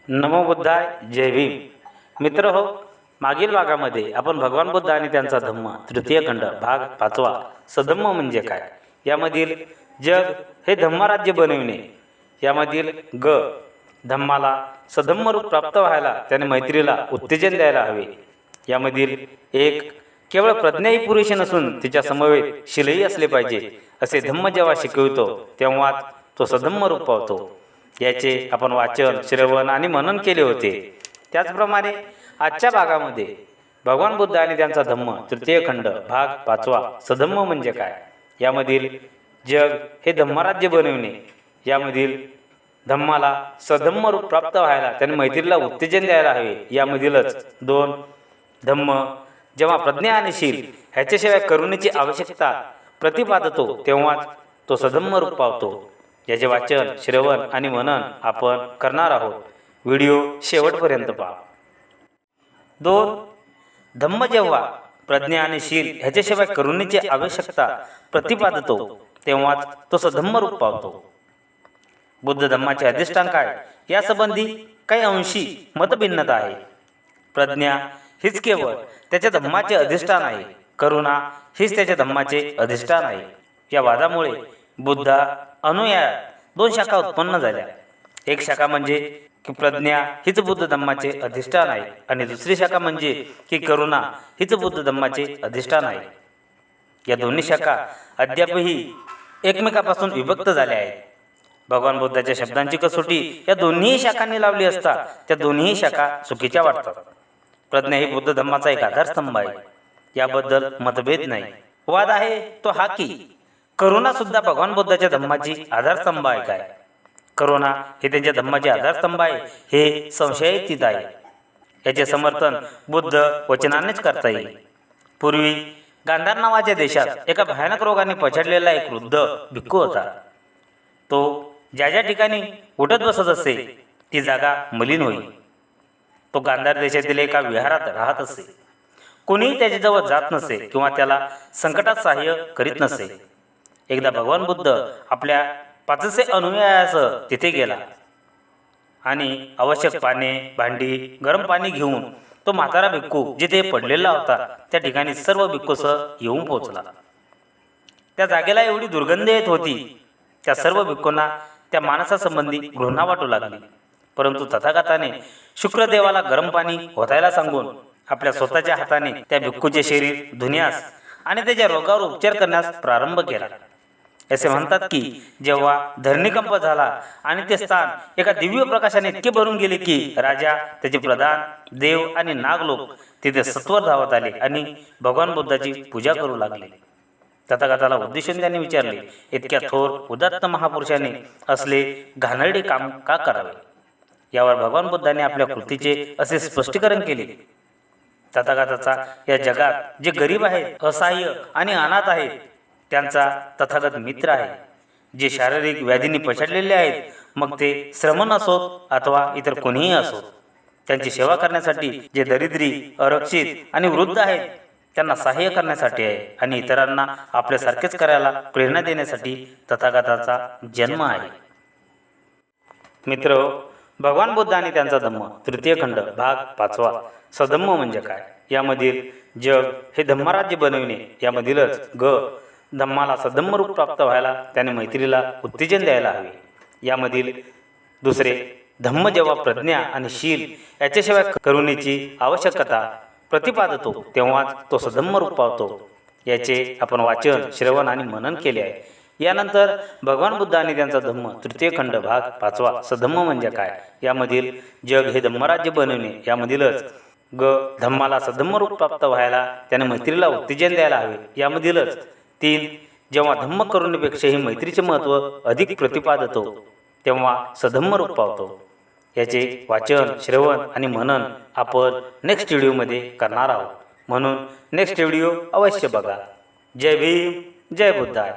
नमो बुद्धाय. जय भीम. मित्र हो, मागील भागामध्ये आपण भगवान बुद्ध आणि त्यांचा धम्म तृतीय खंड भाग 5वा सधम्म म्हणजे काय यामधील जग हे धम्मराज्य बनविणे यामधील ग धम्माला सधम्म रूप प्राप्त व्हायला त्याने मैत्रीला उत्तेजन द्यायला हवे यामधील एक केवळ प्रज्ञा ही पुरेशी नसून तिच्या समवेत शीलही असले पाहिजे असे धम्म जेव्हा शिकवितो तेव्हा तो सधम्म रूप पावतो. याचे आपण वाचन श्रवण आणि मनन केले होते. त्याचप्रमाणे आजच्या भागामध्ये भगवान बुद्ध आणि त्यांचा धम्म तृतीय खंड भाग 5वा सधम्म म्हणजे काय यामधील जग हे धम्मराज्य बनविणे यामधील धम्माला सधम्म रूप प्राप्त व्हायला त्याने मैत्रीला उत्तेजन द्यायला हवे यामधीलच दोन धम्म जेव्हा प्रज्ञा आणि शील ह्याच्याशिवाय करुणेची आवश्यकता प्रतिपादतो तेव्हा तो सधम्म रूप पावतो. याचे वाचन श्रवण आणि मनन आपण करणार आहोत. व्हिडिओ शेवटपर्यंत पहा. दोन धम्म जेव्हा प्रज्ञा आणि शील ह्याच्याशिवाय करुणेची आवश्यकता प्रतिपादतो तेव्हाच तो सधम्म रूप पावतो. बुद्ध धम्माचे अधिष्ठान काय यासंबंधी काही अंशी मतभिन्नता आहे. प्रज्ञा हीच केवळ त्याच्या धम्माचे अधिष्ठान आहे, करुणा हीच त्याच्या धम्माचे अधिष्ठान आहे. या वादामुळे बुद्ध अनुयायात दोन शाखा उत्पन्न झाल्या. एक शाखा म्हणजे की प्रज्ञा हीच बुद्ध धम्माचे अधिष्ठान आहे आणि दुसरी शाखा म्हणजे की करुणा हीच बुद्ध धम्माचे अधिष्ठान आहे. या दोन्ही शाखा अद्यापही एकमेकापासून विभक्त झाल्या आहेत. भगवान बुद्धाच्या शब्दांची कसोटी या दोन्ही शाखांनी लावली असता त्या दोन्ही शाखा चुकीच्या वाटतात. प्रज्ञा ही बुद्ध धम्माचा एक आधारस्तंभ आहे, याबद्दल मतभेद नाही. वाद आहे तो हा की करुणा सुद्धा भगवान बुद्धाच्या धम्माची आधारस्तंभ आहे काय, करुणा हे त्यांच्या धम्माचे आधारस्तंभ आहे हे संशयातीत आहे. याचे समर्थन बुद्ध वचनानेच करता येईल. पूर्वी गांधार नावाच्या देशात एका भयानक रोगाने पछाडलेला एक वृद्ध भिक्खू होता. तो ज्या ज्या ठिकाणी उठत बसत असे ती जागा मलिन होई. तो गांधार देशातील एका विहारात राहत असे. कोणीही त्याच्याजवळ जात नसे किंवा त्याला संकटात सहाय्य करीत नसे. एकदा भगवान बुद्ध आपल्या 500 अनुयायासह तिथे गेला आणि आवश्यक पाने भांडी गरम पाणी घेऊन तो म्हातारा भिक्खू जिथे पडलेला होता त्या ठिकाणी सर्व भिक्खूसह येऊन पोहोचला. त्या जागेला एवढी दुर्गंध येत होती त्या सर्व भिक्खूंना त्या माणसासंबंधी घृणा वाटू लागली. परंतु तथागताने शुक्रदेवाला गरम पाणी ओतायला सांगून आपल्या स्वतःच्या हाताने त्या भिक्खूचे शरीर धुण्यास आणि त्याच्या रोगावर उपचार करण्यास प्रारंभ केला. असे म्हणतात की जेव्हा धरणीकंप झाला आणि ते स्थान एका दिव्य प्रकाशाने इतके भरून गेले की राजा त्याचे प्रधान देव आणि नाग लोक तिथे सत्वर धावत आले आणि भगवान बुद्धाची पूजा करू लागले. तथागताला उद्देशून त्यांनी विचारले, इतक्या थोर उदात्त महापुरुषाने असले घाणेरडे काम का करावे. यावर भगवान बुद्धाने आपल्या कृतीचे असे स्पष्टीकरण केले. तथागताचा या जगात जे गरीब आहेत, असहाय्य आणि अनाथ आहेत त्यांचा तथागत मित्र आहे. जे शारीरिक व्याधींनी पछाडलेले आहेत, मग ते श्रमण असोत अथवा इतर कोणीही असोत, त्यांची सेवा करण्यासाठी जे दरिद्री अरक्षित आणि वृद्ध आहेत त्यांना सहाय्य करण्यासाठी आहे आणि इतरांना आपल्यासारखेच करायला प्रेरणा देण्यासाठी तथागताचा जन्म आहे. मित्र, भगवान बुद्ध आणि त्यांचा धम्म तृतीय खंड भाग 5वा सधम्म म्हणजे काय यामधील जग हे धम्मराज्य बनविणे यामधीलच ग धम्माला सधम्म रूप प्राप्त व्हायला त्याने मैत्रीला उत्तेजन द्यायला हवे यामधील दुसरे धम्म जेव्हा प्रज्ञा आणि शील याच्याशिवाय करुणेची आवश्यकता प्रतिपादतो तेव्हाच तो सधम्म रूप पावतो. याचे आपण वाचन श्रवण आणि मनन केले आहे. यानंतर भगवान बुद्ध आणि त्यांचा धम्म तृतीय खंड भाग 5वा सधम्म म्हणजे काय यामधील जग हे धम्मराज्य बनविणे यामधीलच ग धम्माला सधम्म रूप प्राप्त व्हायला त्याने मैत्रीला उत्तेजन द्यायला हवे यामधीलच 3 जेव्हा धम्म करुणेपेक्षाही मैत्रीचे महत्त्व अधिक प्रतिपादतो तेव्हा सधम्म रूप पावतो. याचे वाचन श्रवण आणि मनन आपण नेक्स्ट व्हिडिओमध्ये करणार आहोत, म्हणून नेक्स्ट व्हिडिओ अवश्य बघा. जय भीम, जय बुद्धाय.